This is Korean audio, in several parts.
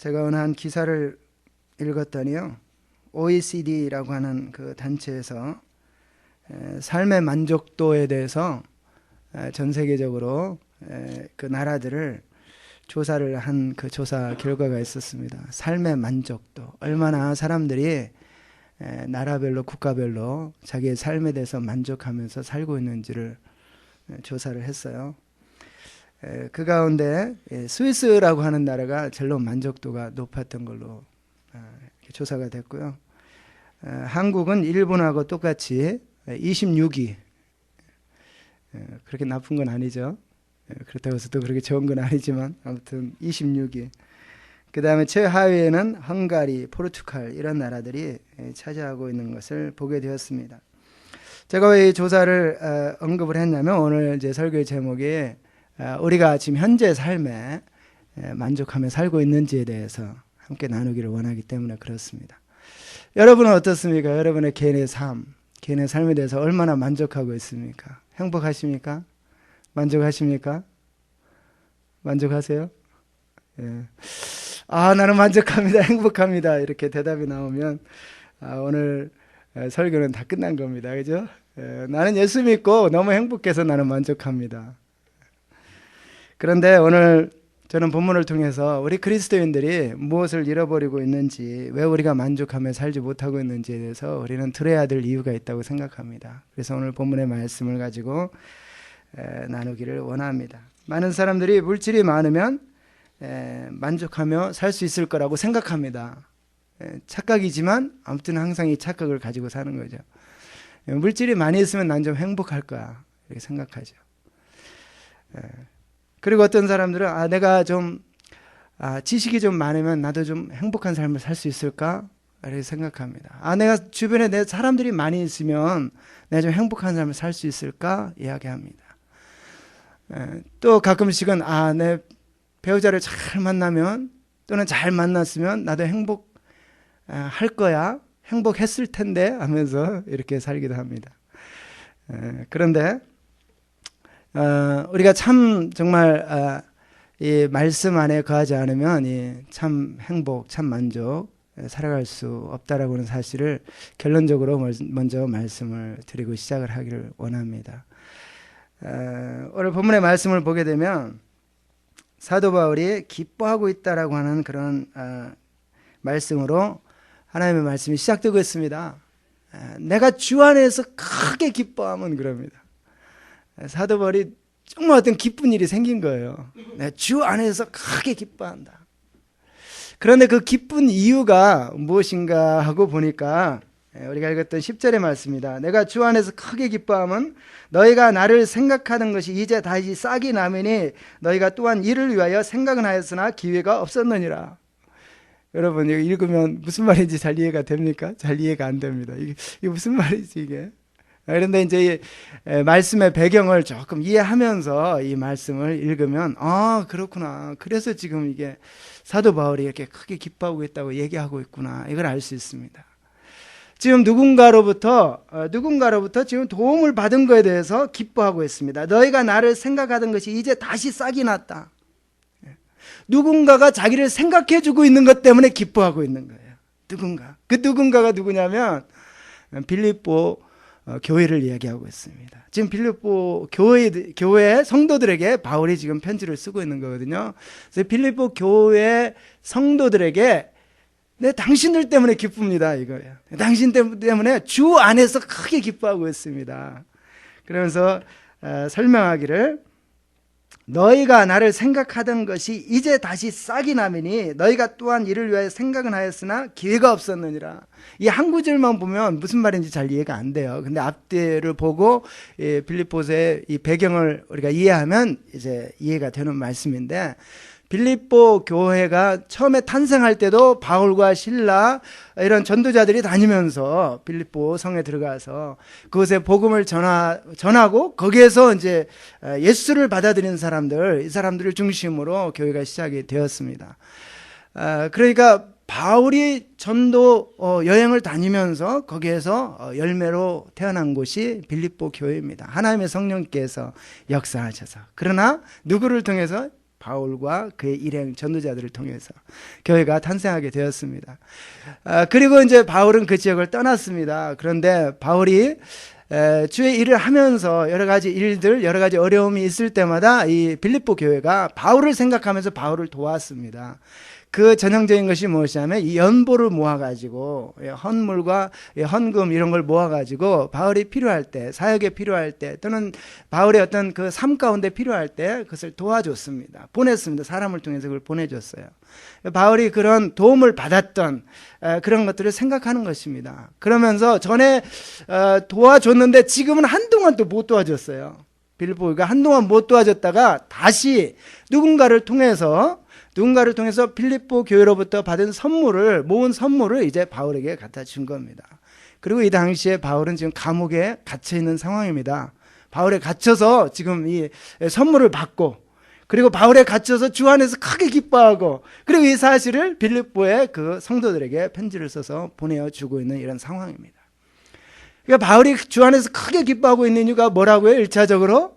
제가 어느 한 기사를 읽었더니요, OECD라고 하는 그 단체에서 삶의 만족도에 대해서 전 세계적으로 그 나라들을 조사를 한 그 조사 결과가 있었습니다. 삶의 만족도, 얼마나 사람들이 나라별로 국가별로 자기의 삶에 대해서 만족하면서 살고 있는지를 조사를 했어요. 그 가운데 스위스라고 하는 나라가 제일 만족도가 높았던 걸로 조사가 됐고요. 한국은 일본하고 똑같이 26위. 그렇게 나쁜 건 아니죠. 그렇다고 해서 또 그렇게 좋은 건 아니지만 아무튼 26위. 그 다음에 최하위에는 헝가리, 포르투갈 이런 나라들이 차지하고 있는 것을 보게 되었습니다. 제가 왜 이 조사를 언급을 했냐면, 오늘 이제 설교의 제목이 우리가 지금 현재 삶에 만족하며 살고 있는지에 대해서 함께 나누기를 원하기 때문에 그렇습니다. 여러분은 어떻습니까? 여러분의 개인의 삶, 개인의 삶에 대해서 얼마나 만족하고 있습니까? 행복하십니까? 만족하십니까? 만족하세요? 예. 나는 만족합니다. 행복합니다. 이렇게 대답이 나오면 오늘 설교는 다 끝난 겁니다. 그죠? 나는 예수 믿고 너무 행복해서 나는 만족합니다. 그런데 오늘 저는 본문을 통해서 우리 그리스도인들이 무엇을 잃어버리고 있는지, 왜 우리가 만족하며 살지 못하고 있는지에 대해서 우리는 들어야 될 이유가 있다고 생각합니다. 그래서 오늘 본문의 말씀을 가지고 나누기를 원합니다. 많은 사람들이 물질이 많으면 만족하며 살 수 있을 거라고 생각합니다. 착각이지만 아무튼 항상 이 착각을 가지고 사는 거죠. 물질이 많이 있으면 난 좀 행복할 거야, 이렇게 생각하죠. 그리고 어떤 사람들은 내가 좀 지식이 좀 많으면 나도 좀 행복한 삶을 살 수 있을까, 이렇게 생각합니다. 내가 주변에 내 사람들이 많이 있으면 내가 좀 행복한 삶을 살 수 있을까 이야기합니다. 또 가끔씩은 내 배우자를 잘 만나면, 또는 잘 만났으면 나도 행복할 거야, 행복했을 텐데 하면서 이렇게 살기도 합니다. 그런데 우리가 참 정말 이 말씀 안에 거하지 않으면 참 행복, 참 만족 살아갈 수 없다라고 하는 사실을 결론적으로 먼저 말씀을 드리고 시작을 하기를 원합니다. 오늘 본문의 말씀을 보게 되면 사도 바울이 기뻐하고 있다라고 하는 그런 말씀으로 하나님의 말씀이 시작되고 있습니다. 내가 주 안에서 크게 기뻐하면, 그럽니다. 사도 바울이 정말 어떤 기쁜 일이 생긴 거예요. 내가 주 안에서 크게 기뻐한다. 그런데 그 기쁜 이유가 무엇인가 하고 보니까 우리가 읽었던 10절의 말씀입니다. 내가 주 안에서 크게 기뻐하면 너희가 나를 생각하는 것이 이제 다시 싹이 나매니 너희가 또한 이를 위하여 생각은 하였으나 기회가 없었느니라. 여러분, 이거 읽으면 무슨 말인지 잘 이해가 됩니까? 잘 이해가 안 됩니다. 이게 무슨 말이지 이게? 그런데 이제 이 말씀의 배경을 조금 이해하면서 이 말씀을 읽으면 그렇구나. 그래서 지금 이게 사도 바울이 이렇게 크게 기뻐하고 있다고 얘기하고 있구나. 이걸 알 수 있습니다. 지금 누군가로부터 지금 도움을 받은 것에 대해서 기뻐하고 있습니다. 너희가 나를 생각하던 것이 이제 다시 싹이 났다. 누군가가 자기를 생각해 주고 있는 것 때문에 기뻐하고 있는 거예요. 그 누군가가 누구냐면 빌립보 교회를 이야기하고 있습니다. 지금 빌립보 교회 성도들에게 바울이 지금 편지를 쓰고 있는 거거든요. 그래서 빌립보 교회 성도들에게 당신들 때문에 기쁩니다, 이거예요. 당신 때문에 주 안에서 크게 기뻐하고 있습니다. 그러면서 설명하기를, 너희가 나를 생각하던 것이 이제 다시 싹이 나매니 너희가 또한 이를 위하여 생각은 하였으나 기회가 없었느니라. 이 한 구절만 보면 무슨 말인지 잘 이해가 안 돼요. 근데 앞뒤를 보고 빌립보서의 이 배경을 우리가 이해하면 이제 이해가 되는 말씀인데, 빌립보 교회가 처음에 탄생할 때도 바울과 실라 이런 전도자들이 다니면서 빌립보 성에 들어가서 그곳에 복음을 전하고 거기에서 이제 예수를 받아들인 이 사람들을 중심으로 교회가 시작이 되었습니다. 그러니까 바울이 전도 여행을 다니면서 거기에서 열매로 태어난 곳이 빌립보 교회입니다. 하나님의 성령께서 역사하셔서. 그러나 누구를 통해서? 바울과 그의 일행 전도자들을 통해서 교회가 탄생하게 되었습니다. 그리고 이제 바울은 그 지역을 떠났습니다. 그런데 바울이 주의 일을 하면서 여러 가지 일들, 여러 가지 어려움이 있을 때마다 이 빌립보 교회가 바울을 생각하면서 바울을 도왔습니다. 그 전형적인 것이 무엇이냐면 이 연보를 모아가지고 헌물과 헌금 이런 걸 모아가지고 바울이 필요할 때, 사역에 필요할 때 또는 바울의 어떤 그 삶 가운데 필요할 때 그것을 도와줬습니다. 보냈습니다. 사람을 통해서 그걸 보내줬어요. 바울이 그런 도움을 받았던 그런 것들을 생각하는 것입니다. 그러면서 전에 도와줬는데 지금은 한동안 또 못 도와줬어요. 빌립보가 한동안 못 도와줬다가 다시 누군가를 통해서 빌립보 교회로부터 받은 모은 선물을 이제 바울에게 갖다 준 겁니다. 그리고 이 당시에 바울은 지금 감옥에 갇혀 있는 상황입니다. 바울에 갇혀서 지금 이 선물을 받고, 그리고 바울에 갇혀서 주 안에서 크게 기뻐하고, 그리고 이 사실을 빌립보의 그 성도들에게 편지를 써서 보내주고 있는 이런 상황입니다. 그러니까 바울이 주 안에서 크게 기뻐하고 있는 이유가 뭐라고요? 1차적으로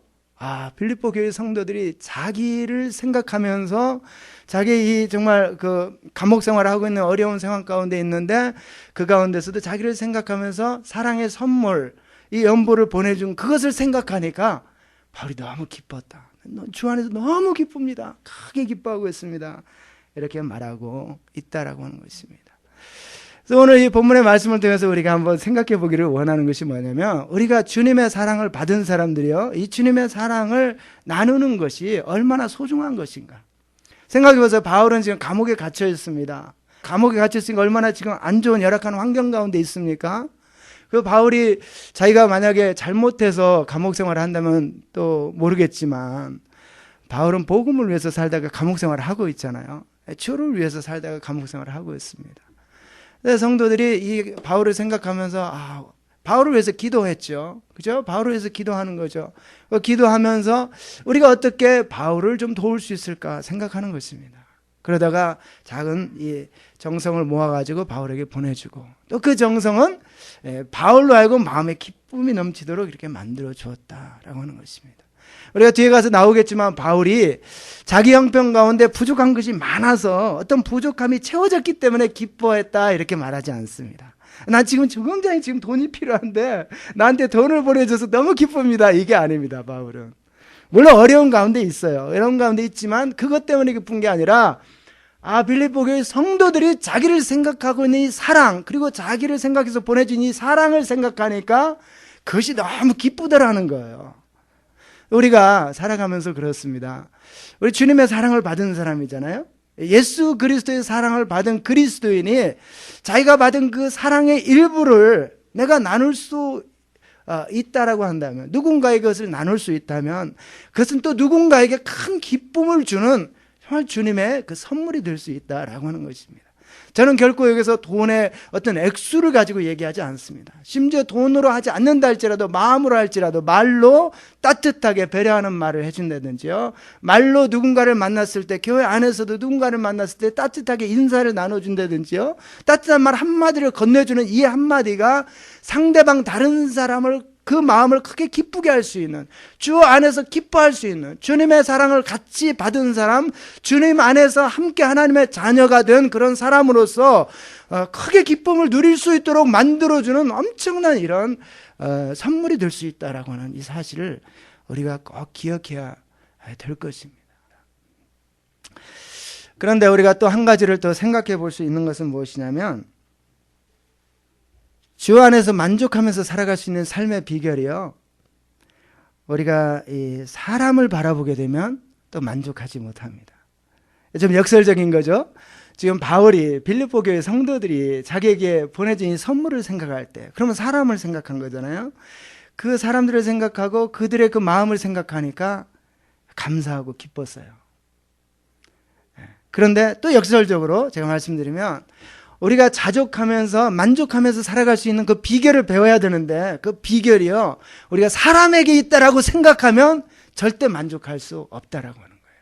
빌립보 교회 성도들이 자기를 생각하면서 자기 이 정말 그 감옥 생활을 하고 있는 어려운 상황 가운데 있는데 그 가운데서도 자기를 생각하면서 사랑의 선물, 이 연보를 보내준 그것을 생각하니까 바울이 너무 기뻤다. 주 안에서 너무 기쁩니다. 크게 기뻐하고 있습니다. 이렇게 말하고 있다라고 하는 것입니다. 그래서 오늘 이 본문의 말씀을 통해서 우리가 한번 생각해 보기를 원하는 것이 뭐냐면, 우리가 주님의 사랑을 받은 사람들이요, 이 주님의 사랑을 나누는 것이 얼마나 소중한 것인가. 생각해 보세요. 바울은 지금 감옥에 갇혀 있습니다. 감옥에 갇혀 있으니까 얼마나 지금 안 좋은 열악한 환경 가운데 있습니까? 그 바울이 자기가 만약에 잘못해서 감옥 생활을 한다면 또 모르겠지만, 바울은 복음을 위해서 살다가 감옥 생활을 하고 있잖아요. 주를 위해서 살다가 감옥 생활을 하고 있습니다. 성도들이 이 바울을 생각하면서 바울을 위해서 기도했죠. 그죠? 바울을 위해서 기도하는 거죠. 기도하면서 우리가 어떻게 바울을 좀 도울 수 있을까 생각하는 것입니다. 그러다가 작은 이 정성을 모아가지고 바울에게 보내주고, 또 그 정성은 바울로 하여금 마음에 기쁨이 넘치도록 이렇게 만들어 주었다라고 하는 것입니다. 우리가 뒤에 가서 나오겠지만 바울이 자기 형편 가운데 부족한 것이 많아서 어떤 부족함이 채워졌기 때문에 기뻐했다 이렇게 말하지 않습니다. 난 지금 굉장히 지금 돈이 필요한데 나한테 돈을 보내줘서 너무 기쁩니다. 이게 아닙니다. 바울은 물론 어려운 가운데 있어요. 어려운 가운데 있지만 그것 때문에 기쁜 게 아니라 빌립보 교회 성도들이 자기를 생각하고 있는 이 사랑, 그리고 자기를 생각해서 보내준 이 사랑을 생각하니까 그것이 너무 기쁘더라는 거예요. 우리가 살아가면서 그렇습니다. 우리 주님의 사랑을 받은 사람이잖아요. 예수 그리스도의 사랑을 받은 그리스도인이 자기가 받은 그 사랑의 일부를 내가 나눌 수 있다라고 한다면, 누군가의 것을 나눌 수 있다면 그것은 또 누군가에게 큰 기쁨을 주는 정말 주님의 그 선물이 될 수 있다라고 하는 것입니다. 저는 결코 여기서 돈의 어떤 액수를 가지고 얘기하지 않습니다. 심지어 돈으로 하지 않는다 할지라도 마음으로 할지라도 말로 따뜻하게 배려하는 말을 해준다든지요, 말로 누군가를 만났을 때, 교회 안에서도 누군가를 만났을 때 따뜻하게 인사를 나눠준다든지요, 따뜻한 말 한마디를 건네주는 이 한마디가 상대방 다른 사람을 그 마음을 크게 기쁘게 할 수 있는, 주 안에서 기뻐할 수 있는, 주님의 사랑을 같이 받은 사람, 주님 안에서 함께 하나님의 자녀가 된 그런 사람으로서 크게 기쁨을 누릴 수 있도록 만들어주는 엄청난 이런 선물이 될 수 있다라고 하는 이 사실을 우리가 꼭 기억해야 될 것입니다. 그런데 우리가 또 한 가지를 또 생각해 볼 수 있는 것은 무엇이냐면, 주 안에서 만족하면서 살아갈 수 있는 삶의 비결이요, 우리가 이 사람을 바라보게 되면 또 만족하지 못합니다. 좀 역설적인 거죠. 지금 바울이 빌립보 교회 성도들이 자기에게 보내준 이 선물을 생각할 때, 그러면 사람을 생각한 거잖아요. 그 사람들을 생각하고 그들의 그 마음을 생각하니까 감사하고 기뻤어요. 그런데 또 역설적으로 제가 말씀드리면, 우리가 자족하면서 만족하면서 살아갈 수 있는 그 비결을 배워야 되는데, 그 비결이요, 우리가 사람에게 있다라고 생각하면 절대 만족할 수 없다라고 하는 거예요.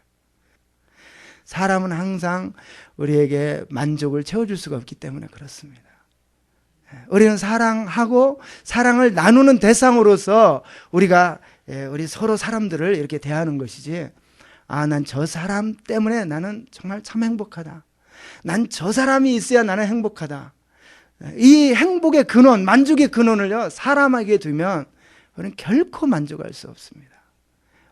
사람은 항상 우리에게 만족을 채워줄 수가 없기 때문에 그렇습니다. 우리는 사랑하고 사랑을 나누는 대상으로서 우리가 우리 서로 사람들을 이렇게 대하는 것이지, 아, 난 저 사람 때문에 나는 정말 참 행복하다. 난 저 사람이 있어야 나는 행복하다. 이 행복의 근원, 만족의 근원을요, 사람에게 두면 우리는 결코 만족할 수 없습니다.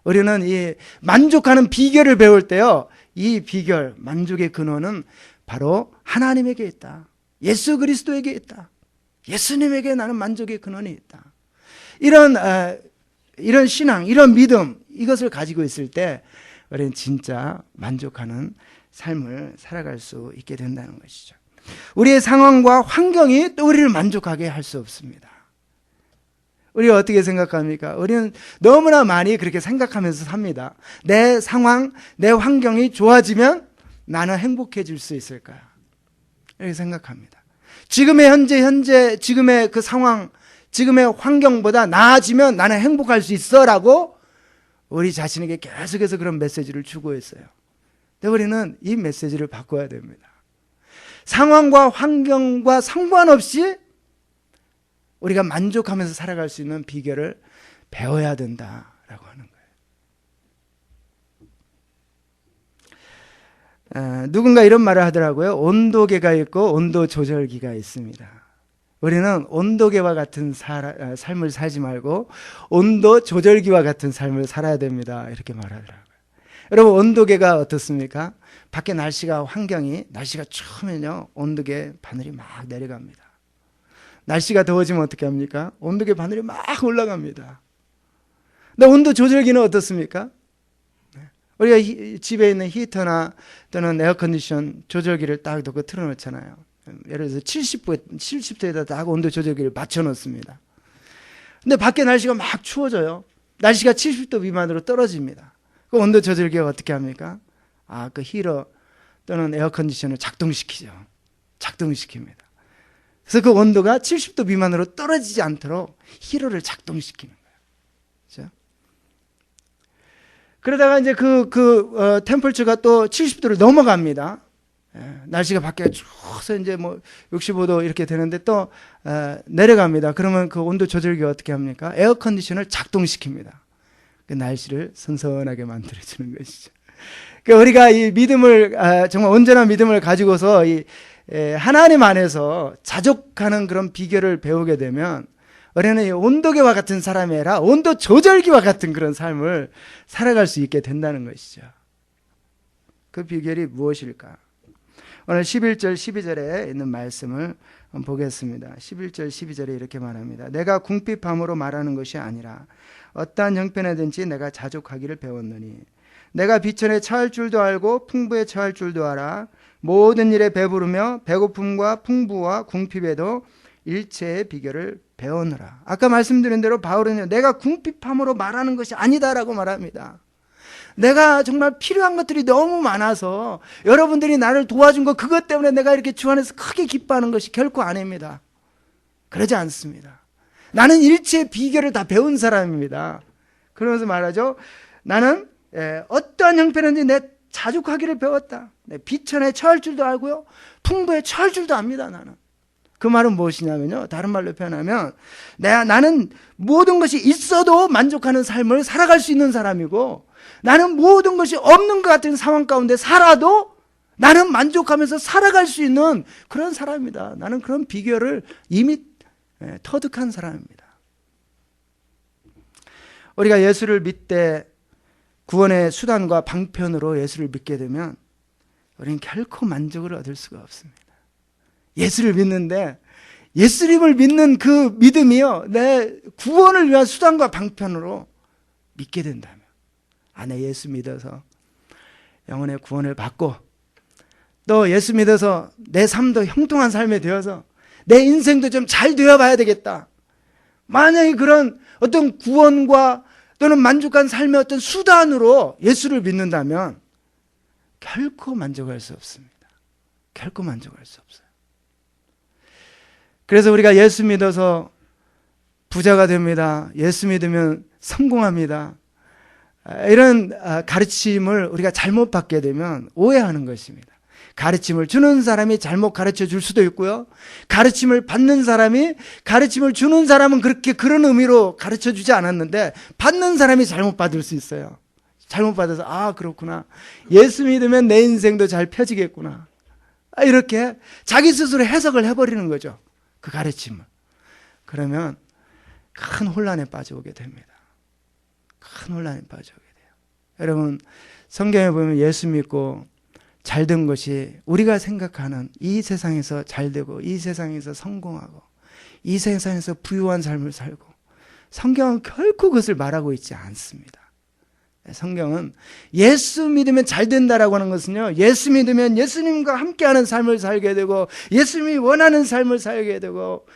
우리는 이 만족하는 비결을 배울 때요, 이 비결, 만족의 근원은 바로 하나님에게 있다. 예수 그리스도에게 있다. 예수님에게 나는 만족의 근원이 있다. 이런 신앙, 이런 믿음, 이것을 가지고 있을 때 우리는 진짜 만족하는 삶을 살아갈 수 있게 된다는 것이죠. 우리의 상황과 환경이 또 우리를 만족하게 할 수 없습니다. 우리가 어떻게 생각합니까? 우리는 너무나 많이 그렇게 생각하면서 삽니다. 내 상황, 내 환경이 좋아지면 나는 행복해질 수 있을까? 이렇게 생각합니다. 지금의 현재, 지금의 그 상황, 지금의 환경보다 나아지면 나는 행복할 수 있어 라고 우리 자신에게 계속해서 그런 메시지를 주고 있어요. 근데 우리는 이 메시지를 바꿔야 됩니다. 상황과 환경과 상관없이 우리가 만족하면서 살아갈 수 있는 비결을 배워야 된다라고 하는 거예요. 누군가 이런 말을 하더라고요. 온도계가 있고 온도 조절기가 있습니다. 우리는 온도계와 같은 삶을 살지 말고 온도 조절기와 같은 삶을 살아야 됩니다. 이렇게 말하더라고요. 여러분, 온도계가 어떻습니까? 밖에 날씨가 추우면요, 온도계 바늘이 막 내려갑니다. 날씨가 더워지면 어떻게 합니까? 온도계 바늘이 막 올라갑니다. 근데 온도 조절기는 어떻습니까? 우리가 집에 있는 히터나 또는 에어컨디션 조절기를 딱 놓고 틀어놓잖아요. 예를 들어서 70도에다 딱 온도 조절기를 맞춰놓습니다. 근데 밖에 날씨가 막 추워져요. 날씨가 70도 미만으로 떨어집니다. 그 온도 조절기가 어떻게 합니까? 그 히터 또는 에어컨디션을 작동시킵니다. 그래서 그 온도가 70도 미만으로 떨어지지 않도록 히터를 작동시키는 거예요. 그렇죠? 그러다가 이제 템퍼처가 또 70도를 넘어갑니다. 날씨가 밖에 추워서 이제 65도 이렇게 되는데 또 내려갑니다. 그러면 그 온도 조절기가 어떻게 합니까? 에어컨디션을 작동시킵니다. 그 날씨를 선선하게 만들어주는 것이죠. 그러니까 우리가 이 믿음을, 정말 온전한 믿음을 가지고서 하나님 안에서 자족하는 그런 비결을 배우게 되면 우리는 온도계와 같은 사람이 아니라 온도 조절기와 같은 그런 삶을 살아갈 수 있게 된다는 것이죠. 그 비결이 무엇일까? 오늘 11절 12절에 있는 말씀을 보겠습니다. 11절 12절에 이렇게 말합니다. 내가 궁핍함으로 말하는 것이 아니라 어떠한 형편에든지 내가 자족하기를 배웠느니 내가 비천에 처할 줄도 알고 풍부에 처할 줄도 알아 모든 일에 배부르며 배고픔과 풍부와 궁핍에도 일체의 비결을 배우느라. 아까 말씀드린 대로 바울은 내가 궁핍함으로 말하는 것이 아니다라고 말합니다. 내가 정말 필요한 것들이 너무 많아서 여러분들이 나를 도와준 거 그것 때문에 내가 이렇게 주 안에서 크게 기뻐하는 것이 결코 아닙니다. 그러지 않습니다. 나는 일체의 비결을 다 배운 사람입니다. 그러면서 말하죠. 나는 어떠한 형편인지 내 자족하기를 배웠다. 비천에 처할 줄도 알고요. 풍부에 처할 줄도 압니다. 나는. 그 말은 무엇이냐면요. 다른 말로 표현하면 나는 모든 것이 있어도 만족하는 삶을 살아갈 수 있는 사람이고 나는 모든 것이 없는 것 같은 상황 가운데 살아도 나는 만족하면서 살아갈 수 있는 그런 사람입니다. 나는 그런 비결을 이미 터득한 사람입니다. 우리가 예수를 믿되 구원의 수단과 방편으로 예수를 믿게 되면 우리는 결코 만족을 얻을 수가 없습니다. 예수를 믿는데 예수님을 믿는 그 믿음이요, 내 구원을 위한 수단과 방편으로 믿게 된다면, 내 예수 믿어서 영혼의 구원을 받고 또 예수 믿어서 내 삶도 형통한 삶이 되어서 내 인생도 좀 잘 되어봐야 되겠다. 만약에 그런 어떤 구원과 또는 만족한 삶의 어떤 수단으로 예수를 믿는다면 결코 만족할 수 없습니다. 결코 만족할 수 없어요. 그래서 우리가 예수 믿어서 부자가 됩니다. 예수 믿으면 성공합니다. 이런 가르침을 우리가 잘못 받게 되면 오해하는 것입니다. 가르침을 주는 사람이 잘못 가르쳐 줄 수도 있고요. 가르침을 받는 사람이, 가르침을 주는 사람은 그런 의미로 가르쳐 주지 않았는데 받는 사람이 잘못 받을 수 있어요. 잘못 받아서 아 그렇구나. 예수 믿으면 내 인생도 잘 펴지겠구나. 이렇게 자기 스스로 해석을 해버리는 거죠. 그 가르침을. 그러면 큰 혼란에 빠져오게 됩니다. 큰 혼란에 빠져오게 돼요. 여러분 성경에 보면 예수 믿고 잘된 것이 우리가 생각하는 이 세상에서 잘되고 이 세상에서 성공하고 이 세상에서 부유한 삶을 살고 성경은 결코 그것을 말하고 있지 않습니다. 성경은 예수 믿으면 잘 된다라고 하는 것은요, 예수 믿으면 예수님과 함께하는 삶을 살게 되고 예수님이 원하는 삶을 살게 되고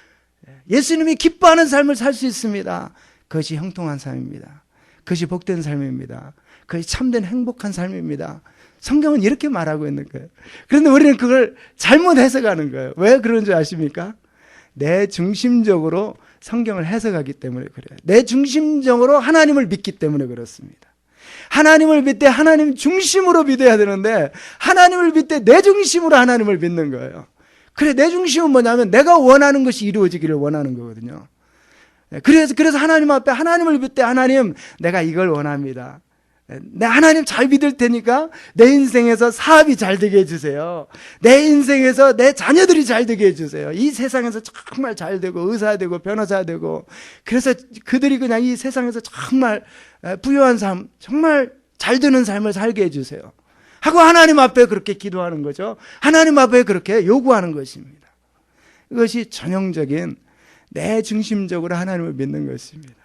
예수님이 기뻐하는 삶을 살 수 있습니다. 그것이 형통한 삶입니다. 그것이 복된 삶입니다. 그것이 참된 행복한 삶입니다. 성경은 이렇게 말하고 있는 거예요. 그런데 우리는 그걸 잘못 해석하는 거예요. 왜 그런 줄 아십니까? 내 중심적으로 성경을 해석하기 때문에 그래요. 내 중심적으로 하나님을 믿기 때문에 그렇습니다. 하나님을 믿되 하나님 중심으로 믿어야 되는데 하나님을 믿되 내 중심으로 하나님을 믿는 거예요. 그래, 내 중심은 뭐냐면 내가 원하는 것이 이루어지기를 원하는 거거든요. 그래서 하나님 앞에 하나님을 믿되 하나님 내가 이걸 원합니다. 내 하나님 잘 믿을 테니까 내 인생에서 사업이 잘 되게 해주세요. 내 인생에서 내 자녀들이 잘 되게 해주세요. 이 세상에서 정말 잘 되고 의사 되고 변호사 되고 그래서 그들이 그냥 이 세상에서 정말 부유한 삶, 정말 잘 되는 삶을 살게 해주세요 하고 하나님 앞에 그렇게 기도하는 거죠. 하나님 앞에 그렇게 요구하는 것입니다. 이것이 전형적인 내 중심적으로 하나님을 믿는 것입니다.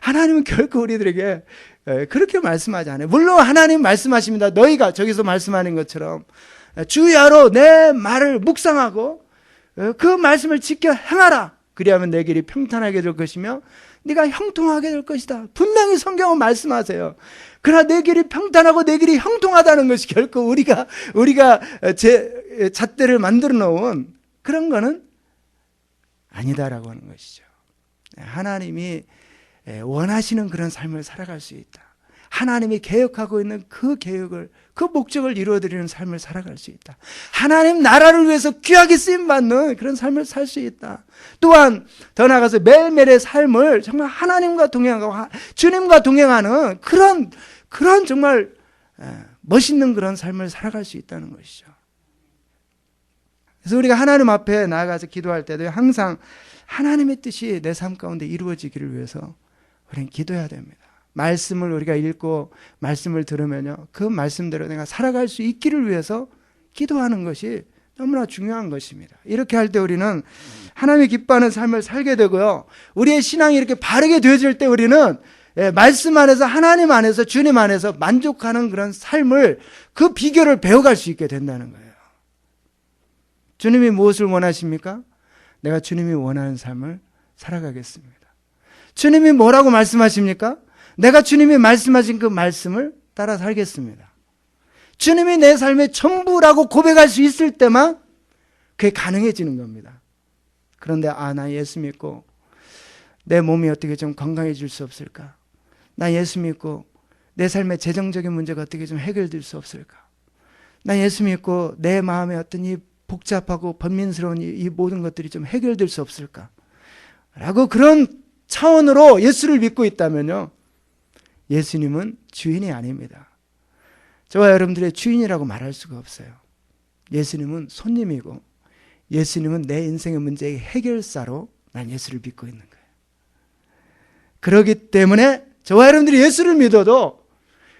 하나님은 결코 우리들에게 그렇게 말씀하지 않아요. 물론 하나님 말씀하십니다. 너희가 저기서 말씀하는 것처럼 주야로 내 말을 묵상하고 그 말씀을 지켜 행하라. 그리하면 내 길이 평탄하게 될 것이며 네가 형통하게 될 것이다. 분명히 성경은 말씀하세요. 그러나 내 길이 평탄하고 내 길이 형통하다는 것이 결코 우리가 제 잣대를 만들어 놓은 그런 거는 아니다라고 하는 것이죠. 하나님이 원하시는 그런 삶을 살아갈 수 있다. 하나님이 계획하고 있는 그 계획을, 그 목적을 이루어드리는 삶을 살아갈 수 있다. 하나님 나라를 위해서 귀하게 쓰임받는 그런 삶을 살 수 있다. 또한 더 나아가서 매일매일의 삶을 정말 하나님과 동행하고 주님과 동행하는 그런 정말 멋있는 그런 삶을 살아갈 수 있다는 것이죠. 그래서 우리가 하나님 앞에 나아가서 기도할 때도 항상 하나님의 뜻이 내 삶 가운데 이루어지기를 위해서 우리는 기도해야 됩니다. 말씀을 우리가 읽고 말씀을 들으면요, 그 말씀대로 내가 살아갈 수 있기를 위해서 기도하는 것이 너무나 중요한 것입니다. 이렇게 할 때 우리는 하나님이 기뻐하는 삶을 살게 되고요, 우리의 신앙이 이렇게 바르게 되어질 때 우리는 말씀 안에서 하나님 안에서 주님 안에서 만족하는 그런 삶을, 그 비결을 배워갈 수 있게 된다는 거예요. 주님이 무엇을 원하십니까? 내가 주님이 원하는 삶을 살아가겠습니다. 주님이 뭐라고 말씀하십니까? 내가 주님이 말씀하신 그 말씀을 따라 살겠습니다. 주님이 내 삶의 전부라고 고백할 수 있을 때만 그게 가능해지는 겁니다. 그런데 나 예수 믿고 내 몸이 어떻게 좀 건강해질 수 없을까? 나 예수 믿고 내 삶의 재정적인 문제가 어떻게 좀 해결될 수 없을까? 나 예수 믿고 내 마음에 어떤 이 복잡하고 번민스러운 이 모든 것들이 좀 해결될 수 없을까? 라고 그런 차원으로 예수를 믿고 있다면요, 예수님은 주인이 아닙니다. 저와 여러분들의 주인이라고 말할 수가 없어요. 예수님은 손님이고 예수님은 내 인생의 문제의 해결사로 난 예수를 믿고 있는 거예요. 그렇기 때문에 저와 여러분들이 예수를 믿어도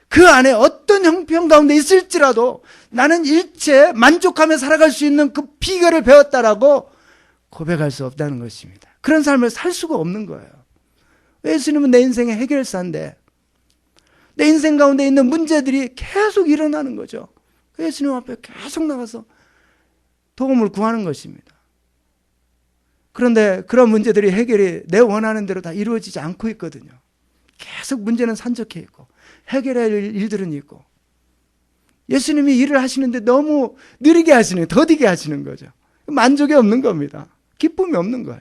그 안에 어떤 형편 가운데 있을지라도 나는 일체 만족하며 살아갈 수 있는 그 비결을 배웠다라고 고백할 수 없다는 것입니다. 그런 삶을 살 수가 없는 거예요. 예수님은 내 인생의 해결사인데 내 인생 가운데 있는 문제들이 계속 일어나는 거죠. 예수님 앞에 계속 나가서 도움을 구하는 것입니다. 그런데 그런 문제들이 해결이 내 원하는 대로 다 이루어지지 않고 있거든요. 계속 문제는 산적해 있고 해결해야 할 일들은 있고, 예수님이 일을 하시는데 너무 느리게 하시는, 더디게 하시는 거죠. 만족이 없는 겁니다. 기쁨이 없는 거예요.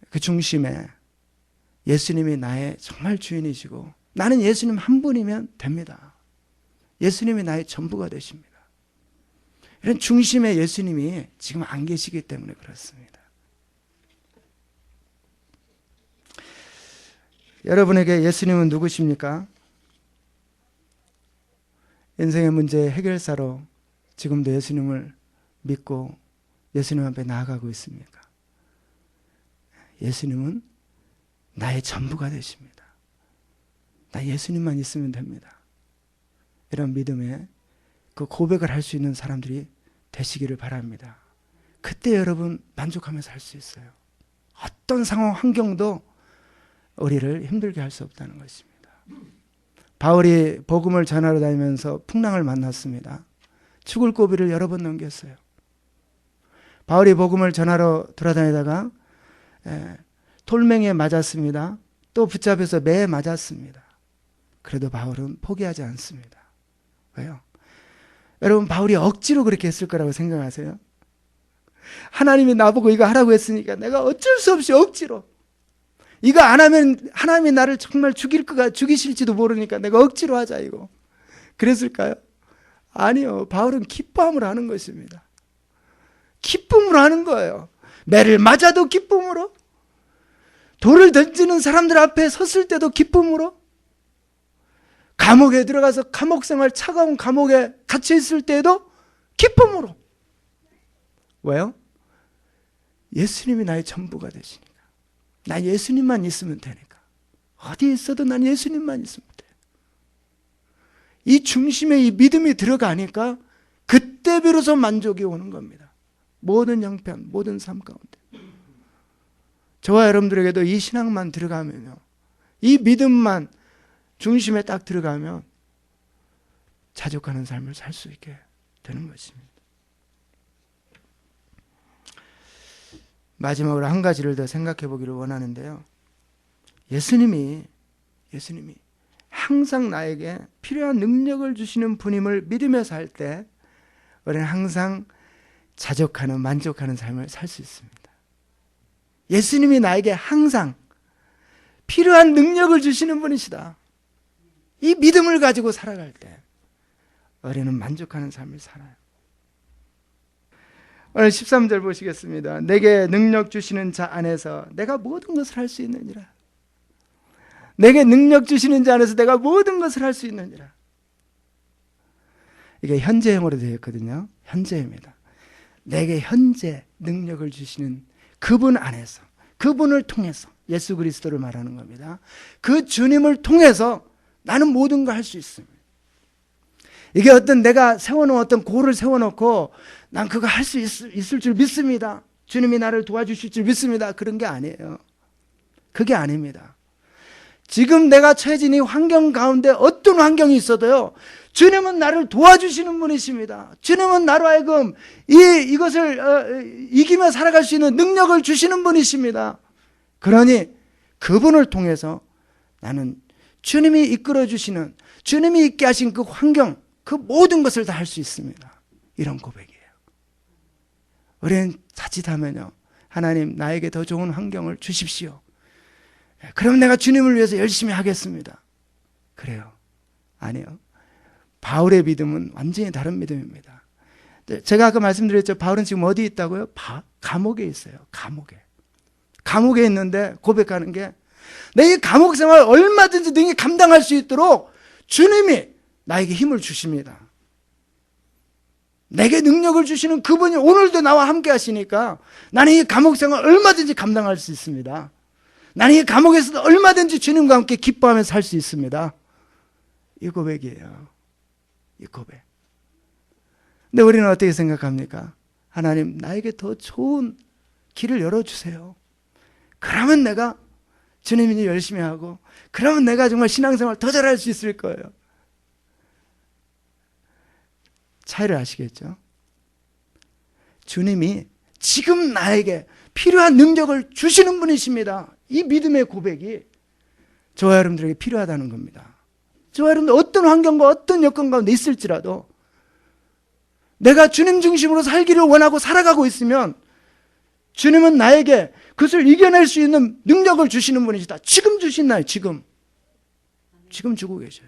그 중심에 예수님이 나의 정말 주인이시고 나는 예수님 한 분이면 됩니다. 예수님이 나의 전부가 되십니다. 이런 중심에 예수님이 지금 안 계시기 때문에 그렇습니다. 여러분에게 예수님은 누구십니까? 인생의 문제 해결사로 지금도 예수님을 믿고 예수님 앞에 나아가고 있습니까? 예수님은 나의 전부가 되십니다. 나 예수님만 있으면 됩니다. 이런 믿음에 그 고백을 할 수 있는 사람들이 되시기를 바랍니다. 그때 여러분 만족하면서 살 수 있어요. 어떤 상황 환경도 우리를 힘들게 할 수 없다는 것입니다. 바울이 복음을 전하러 다니면서 풍랑을 만났습니다. 죽을 고비를 여러 번 넘겼어요. 바울이 복음을 전하러 돌아다니다가 돌멩이에 맞았습니다. 또 붙잡혀서 매에 맞았습니다. 그래도 바울은 포기하지 않습니다. 왜요? 여러분, 바울이 억지로 그렇게 했을 거라고 생각하세요? 하나님이 나보고 이거 하라고 했으니까 내가 어쩔 수 없이 억지로, 이거 안 하면 하나님이 나를 정말 죽이실지도 모르니까 내가 억지로 하자, 이거. 그랬을까요? 아니요. 바울은 기뻐함으로 하는 것입니다. 기쁨으로 하는 거예요. 매를 맞아도 기쁨으로, 돌을 던지는 사람들 앞에 섰을 때도 기쁨으로, 감옥에 들어가서 감옥 생활, 차가운 감옥에 갇혀 있을 때도 기쁨으로. 왜요? 예수님이 나의 전부가 되시니까. 나 예수님만 있으면 되니까. 어디에 있어도 난 예수님만 있으면 돼. 이 중심에 이 믿음이 들어가니까 그때 비로소 만족이 오는 겁니다. 모든 형편, 모든 삶 가운데. 저와 여러분들에게도 이 신앙만 들어가면요, 이 믿음만 중심에 딱 들어가면 자족하는 삶을 살 수 있게 되는 것입니다. 마지막으로 한 가지를 더 생각해 보기를 원하는데요. 예수님이 항상 나에게 필요한 능력을 주시는 분임을 믿으며 살 때 우리는 항상 자족하는, 만족하는 삶을 살 수 있습니다. 예수님이 나에게 항상 필요한 능력을 주시는 분이시다. 이 믿음을 가지고 살아갈 때 우리는 만족하는 삶을 살아요. 오늘 13절 보시겠습니다. 내게 능력 주시는 자 안에서 내가 모든 것을 할 수 있느니라. 내게 능력 주시는 자 안에서 내가 모든 것을 할 수 있느니라. 이게 현재형으로 되어 있거든요. 현재입니다. 내게 현재 능력을 주시는 그분 안에서, 그분을 통해서, 예수 그리스도를 말하는 겁니다. 그 주님을 통해서 나는 모든 걸 할 수 있습니다. 이게 어떤 내가 세워놓은 어떤 고를 세워놓고 난 그거 할 수 있을 줄 믿습니다. 주님이 나를 도와주실 줄 믿습니다. 그런 게 아니에요. 그게 아닙니다. 지금 내가 처해진 이 환경 가운데 어떤 환경이 있어도요, 주님은 나를 도와주시는 분이십니다. 주님은 나로 하여금 이것을 이기며 살아갈 수 있는 능력을 주시는 분이십니다. 그러니 그분을 통해서 나는 주님이 이끌어 주시는, 주님이 있게 하신 그 환경, 그 모든 것을 다 할 수 있습니다. 이런 고백이에요. 우리는 자칫하면요, 하나님 나에게 더 좋은 환경을 주십시오. 그럼 내가 주님을 위해서 열심히 하겠습니다. 그래요? 아니요. 바울의 믿음은 완전히 다른 믿음입니다. 제가 아까 말씀드렸죠. 바울은 지금 어디 있다고요? 감옥에 있어요. 감옥에 있는데 고백하는 게, 내 이 감옥 생활 얼마든지 능히 감당할 수 있도록 주님이 나에게 힘을 주십니다. 내게 능력을 주시는 그분이 오늘도 나와 함께 하시니까 나는 이 감옥 생활 얼마든지 감당할 수 있습니다. 나는 이 감옥에서도 얼마든지 주님과 함께 기뻐하며 살 수 있습니다. 이 고백이에요. 이 고백. 근데 우리는 어떻게 생각합니까? 하나님, 나에게 더 좋은 길을 열어주세요. 그러면 내가 주님이 열심히 하고, 그러면 내가 정말 신앙생활 더 잘할 수 있을 거예요. 차이를 아시겠죠? 주님이 지금 나에게 필요한 능력을 주시는 분이십니다. 이 믿음의 고백이 저와 여러분들에게 필요하다는 겁니다. 저와 여러분들 어떤 환경과 어떤 여건 가운데 있을지라도 내가 주님 중심으로 살기를 원하고 살아가고 있으면 주님은 나에게 그것을 이겨낼 수 있는 능력을 주시는 분이시다. 지금 주신 날, 지금 주고 계셔요.